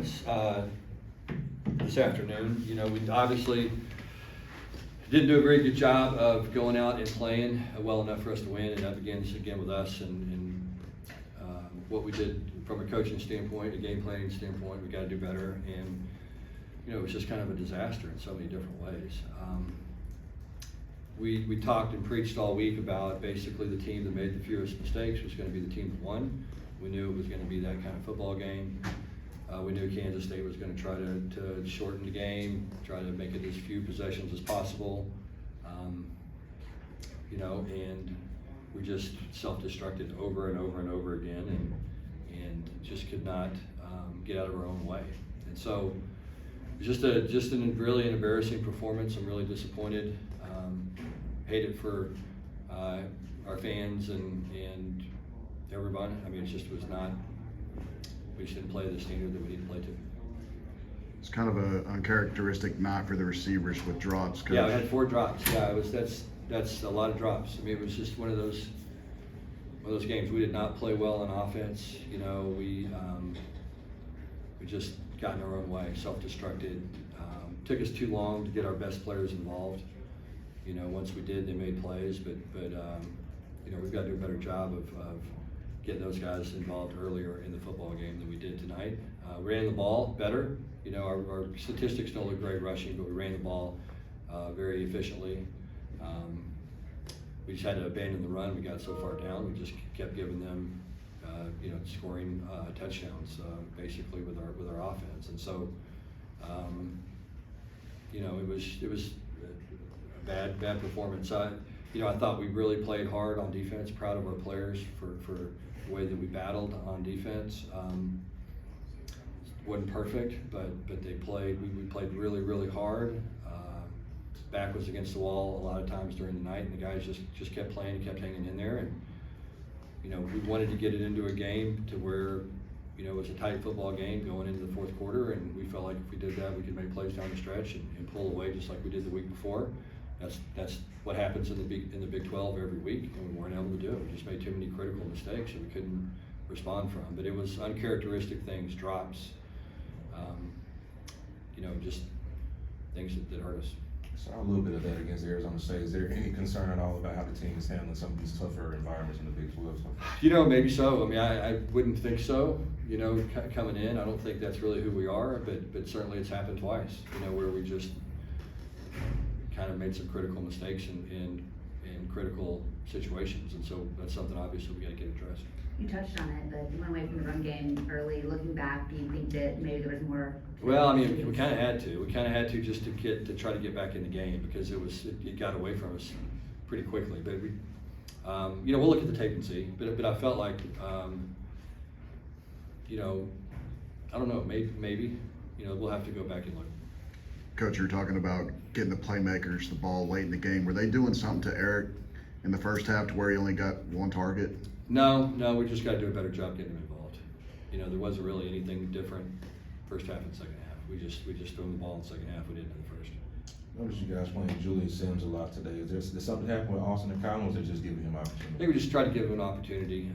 performance this afternoon. You know, we obviously didn't do a very good job of going out and playing well enough for us to win, and that begins again with us and what we did from a coaching standpoint, a game planning standpoint. We got to do better, and you know, it was just kind of a disaster in so many different ways. We talked and preached all week about basically the team that made the fewest mistakes was going to be the team that won. We knew it was going to be that kind of football game. We knew Kansas State was going to try to shorten the game, try to make it as few possessions as possible. You know, and we just self-destructed over and over and over again, and just could not get out of our own way. And so it was just a really embarrassing performance. I'm really disappointed. Hate it for our fans and everyone. I mean, it just was not. We just didn't play the standard that we need to play to. It's kind of an uncharacteristic night for the receivers with drops. Coach. Yeah, we had 4 drops. Yeah, that's a lot of drops. I mean, it was just one of those games. We did not play well on offense. You know, we just got in our own way, self-destructed. Took us too long to get our best players involved. You know, once we did, they made plays, but you know, we've got to do a better job of getting those guys involved earlier in the football game than we did tonight. We ran the ball better. You know, our statistics don't look great rushing, but we ran the ball very efficiently. We just had to abandon the run. We got so far down. We just kept giving them, you know, scoring touchdowns basically with our offense. And so, you know, it was a bad performance. You know, I thought we really played hard on defense. Proud of our players for the way that we battled on defense. Wasn't perfect, but they played. We played really hard. Back was against the wall a lot of times during the night, and the guys just kept playing, kept hanging in there. And you know, we wanted to get it into a game to where, you know, it was a tight football game going into the fourth quarter, and we felt like if we did that, we could make plays down the stretch and pull away just like we did the week before. That's what happens in the Big 12 every week, and we weren't able to do it. We just made too many critical mistakes that we couldn't respond from. But it was uncharacteristic things, drops, you know, just things that hurt us. Saw a little bit of that against Arizona State. Is there any concern at all about how the team is handling some of these tougher environments in the Big 12? You know, maybe so. I mean, I wouldn't think so. You know, coming in, I don't think that's really who we are. But certainly it's happened twice. You know, where we just kind of made some critical mistakes in critical situations, and so that's something obviously we got to get addressed. You touched on it, but you went away from the run game early. Looking back, do you think that maybe there was more? Well, I mean, we kind of had to. We kind of had to just to try to get back in the game because it got away from us pretty quickly. But we, you know, we'll look at the tape and see. But I felt like, you know, I don't know, maybe, you know, we'll have to go back and look. Coach, you're talking about getting the playmakers the ball late in the game. Were they doing something to Eric in the first half to where he only got one target? No, we just got to do a better job getting him involved. You know, there wasn't really anything different first half and second half. We just threw him the ball in the second half. We didn't in the first. Notice you guys playing Julian Sims a lot today. Is there something happen with Austin and Collins, or just giving him opportunity? I think we just tried to give him an opportunity.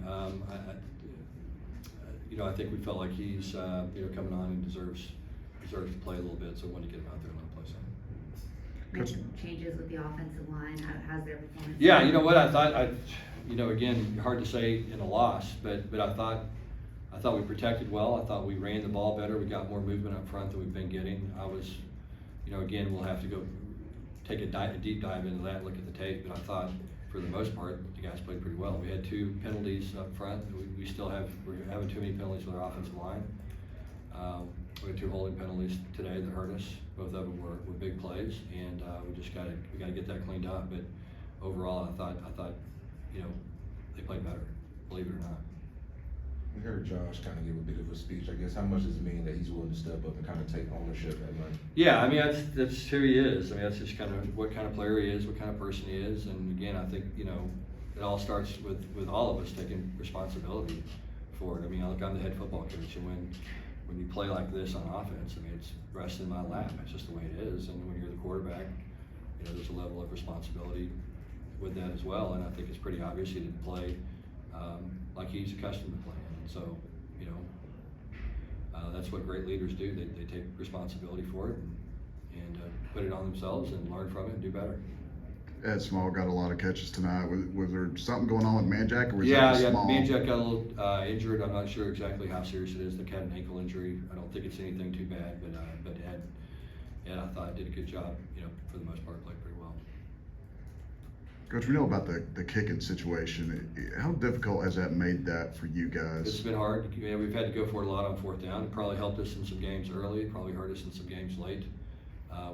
You know, I think we felt like he's you know, coming on and deserves to play a little bit, so we wanted to get him out there and let him play some. Make some changes with the offensive line. How's their performance? Yeah, you know what, I thought, you know, again, hard to say in a loss, but I thought we protected well. I thought we ran the ball better. We got more movement up front than we've been getting. You know, again, we'll have to go take a deep dive into that and look at the tape, but I thought for the most part, the guys played pretty well. We had 2 penalties up front. We're having too many penalties with our offensive line. We had 2 holding penalties today that hurt us. Both of them were big plays, and we got to get that cleaned up. But overall, I thought, you know, they played better, believe it or not. We heard Josh kind of give a bit of a speech. I guess how much does it mean that he's willing to step up and kind of take ownership at night? Yeah, I mean that's who he is. I mean that's just kind of what kind of player he is, what kind of person he is. And again, I think, you know, it all starts with all of us taking responsibility for it. I mean, I'm the head football coach, and when you play like this on offense, I mean, it's resting in my lap. It's just the way it is. And when you're the quarterback, you know, there's a level of responsibility with that as well. And I think it's pretty obvious he didn't play like he's accustomed to playing. And so, you know, That's what great leaders do. They take responsibility for it and put it on themselves and learn from it and do better. Ed Small got a lot of catches tonight. Was there something going on with Manjack, or was Yeah, that Small? Manjack got a little injured. I'm not sure exactly how serious it is. They had an ankle injury. I don't think it's anything too bad, but Ed, I thought did a good job. You know, for the most part, played pretty well. Coach, we know about the kicking situation. How difficult has that made that for you guys? It's been hard. You know, we've had to go for it a lot on fourth down. It probably helped us in some games early. It probably hurt us in some games late.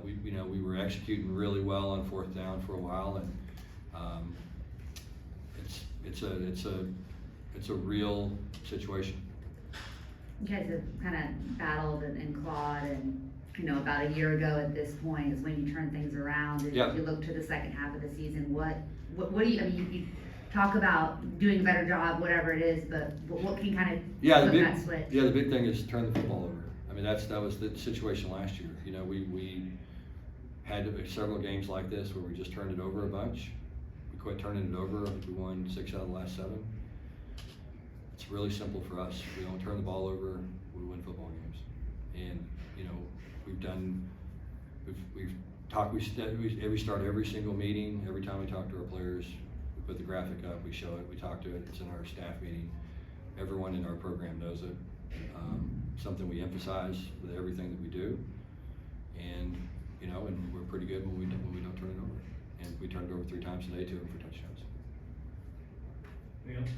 We were executing really well on fourth down for a while, and it's a real situation. You guys have kind of battled and clawed, and about a year ago at this point is when you turn things around. And Yeah. If you look to the second half of the season, what do you? I mean, you talk about doing a better job, whatever it is, but what can kind of flip that switch? The big thing is turn the football over. I mean, that was the situation last year. You know, we had several games like this where we just turned it over a bunch. We quit turning it over. I think we won 6 out of the last 7. It's really simple for us. We don't turn the ball over, we win football games. And we start every single meeting. Every time we talk to our players, we put the graphic up, we show it, we talk to it. It's in our staff meeting. Everyone in our program knows it. Something we emphasize with everything that we do. And and we're pretty good when we don't turn it over. And we turned it over 3 times today, 2 of them for touchdowns. Anything else?